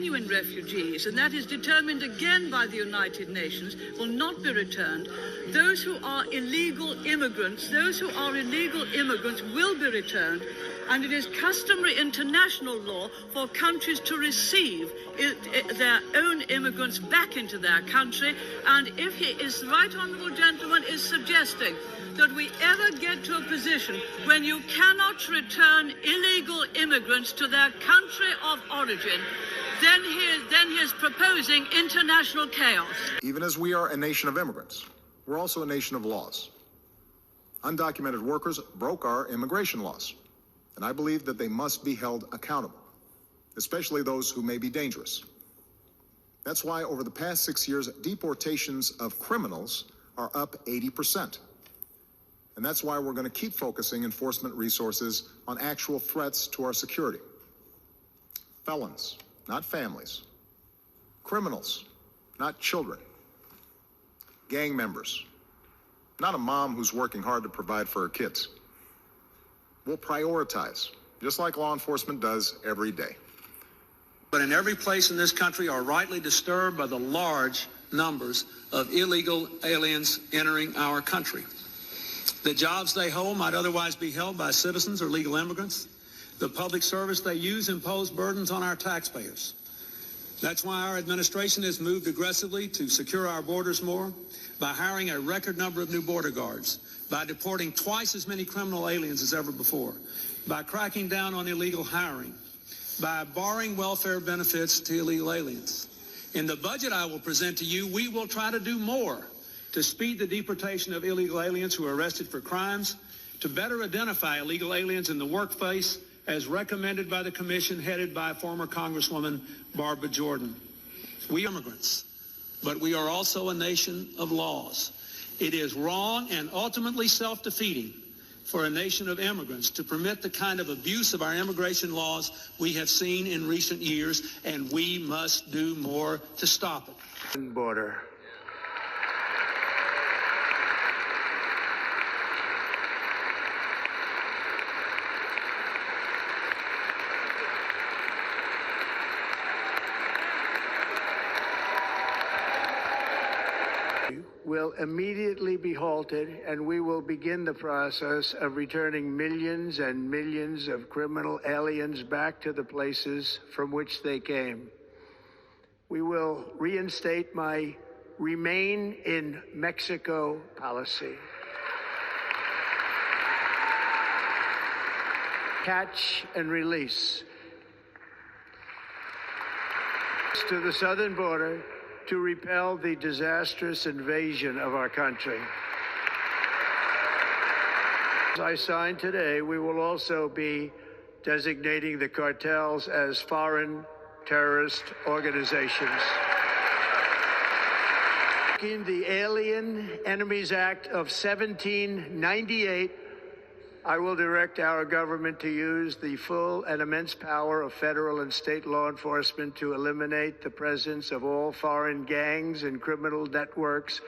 Genuine refugees, and that is determined again by the United Nations, will not be returned. Those who are illegal immigrants will be returned, and it is customary international law for countries to receive their own immigrants back into their country. And if the right honourable gentleman is suggesting that we ever get to a position when you cannot return illegal immigrants to their country of origin, then he is proposing international chaos. Even as we are a nation of immigrants, we're also a nation of laws. Undocumented workers broke our immigration laws, and I believe that they must be held accountable, especially those who may be dangerous. That's why over the past 6 years, deportations of criminals are up 80%. And that's why we're going to keep focusing enforcement resources on actual threats to our security. Felons, not families. Criminals, not children. Gang members, not a mom who's working hard to provide for her kids. We'll prioritize, just like law enforcement does every day. But in every place in this country are rightly disturbed by the large numbers of illegal aliens entering our country. The jobs they hold might otherwise be held by citizens or legal immigrants. The public service they use impose burdens on our taxpayers. That's why our administration has moved aggressively to secure our borders more, by hiring a record number of new border guards, by deporting twice as many criminal aliens as ever before, by cracking down on illegal hiring, by barring welfare benefits to illegal aliens. In the budget I will present to you, we will try to do more to speed the deportation of illegal aliens who are arrested for crimes, to better identify illegal aliens in the workplace, as recommended by the commission headed by former Congresswoman Barbara Jordan. We are immigrants, but we are also a nation of laws. It is wrong and ultimately self-defeating for a nation of immigrants to permit the kind of abuse of our immigration laws we have seen in recent years, and we must do more to stop it. Border. Will immediately be halted, and we will begin the process of returning millions and millions of criminal aliens back to the places from which they came. We will reinstate my Remain in Mexico policy. Catch and release. To the southern border, to repel the disastrous invasion of our country. As I signed today, we will also be designating the cartels as foreign terrorist organizations. In the Alien Enemies Act of 1798, I will direct our government to use the full and immense power of federal and state law enforcement to eliminate the presence of all foreign gangs and criminal networks,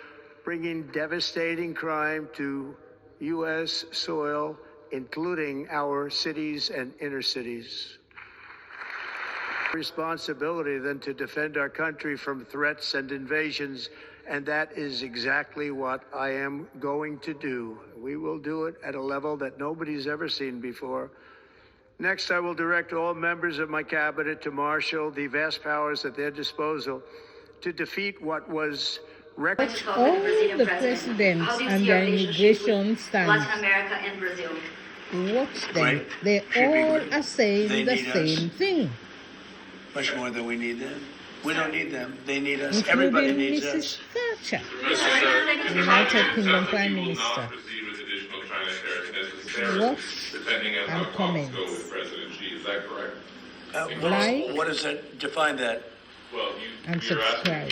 bringing devastating crime to U.S. soil, including our cities and inner cities. Responsibility then to defend our country from threats and invasions, and that is exactly what I am going to do. We will do it at a level that nobody's ever seen before. Next, I will direct all members of my cabinet to marshal the vast powers at their disposal to defeat what was Watch all the presidents and their immigration stands. Latin America and Brazil. Watch them. They all are saying the same thing. Much more than we need them. We don't need them. They need us. Everybody needs us. Thatcher, United Kingdom Prime Minister. Watch and comment. What does that define that? And subscribe.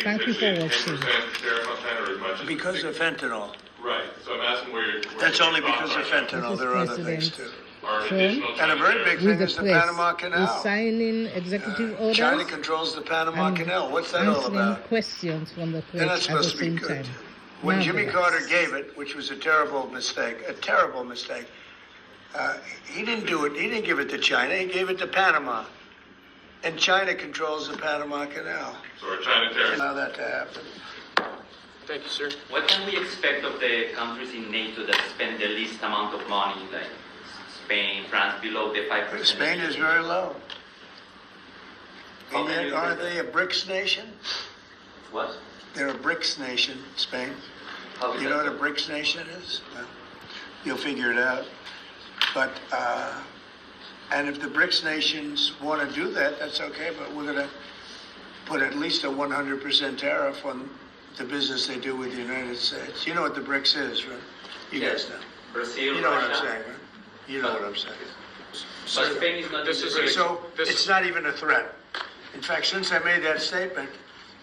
Thank you for watching. Because of fentanyl. Right. So I'm asking where you're. That's only because of fentanyl. There are other things too. Trump, And a very big thing is the Panama Canal. is signing executive orders. China controls the Panama Canal. What's that all about? Questions from the They're not press at the supposed to be same good. time. When Jimmy Marvelous. Carter gave it, which was a terrible mistake, he didn't do it. He didn't give it to China. He gave it to Panama. And China controls the Panama Canal. So are China terrorists? Allow that to happen. Thank you, sir. What can we expect of the countries in NATO that spend the least amount of money, like Spain, France, below the 5%? Spain is very low. How And can yet, you aren't do they a BRICS nation? What? They're a BRICS nation, Spain. How is You that know what so? a BRICS nation is? Well, you'll figure it out. But, and if the BRICS nations want to do that, that's okay, but we're going to put at least a 100% tariff on the business they do with the United States. You know what the BRICS is, right? You Yes. guys know. Brazil, You know what I'm Russia. saying, right? You know what I'm saying. But Spain is not This in is the an BRICS. So This it's is- not even a threat. In fact, since I made that statement,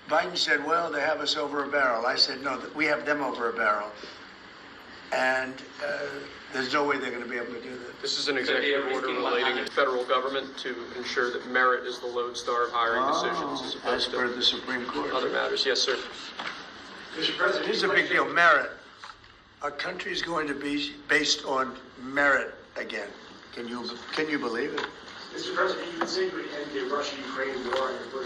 Biden said, well, they have us over a barrel. I said, no, we have them over a barrel. And there's no way they're going to be able to do that. This is an executive order relating to federal government to ensure that merit is the lodestar of hiring decisions as As opposed per to the Supreme Court. other matters. Yes, sir. Mr. President, here's a big deal. Merit. Our country is going to be based on merit again. Can you believe it? Mr. President, you would say to end the Russia-Ukraine war in your first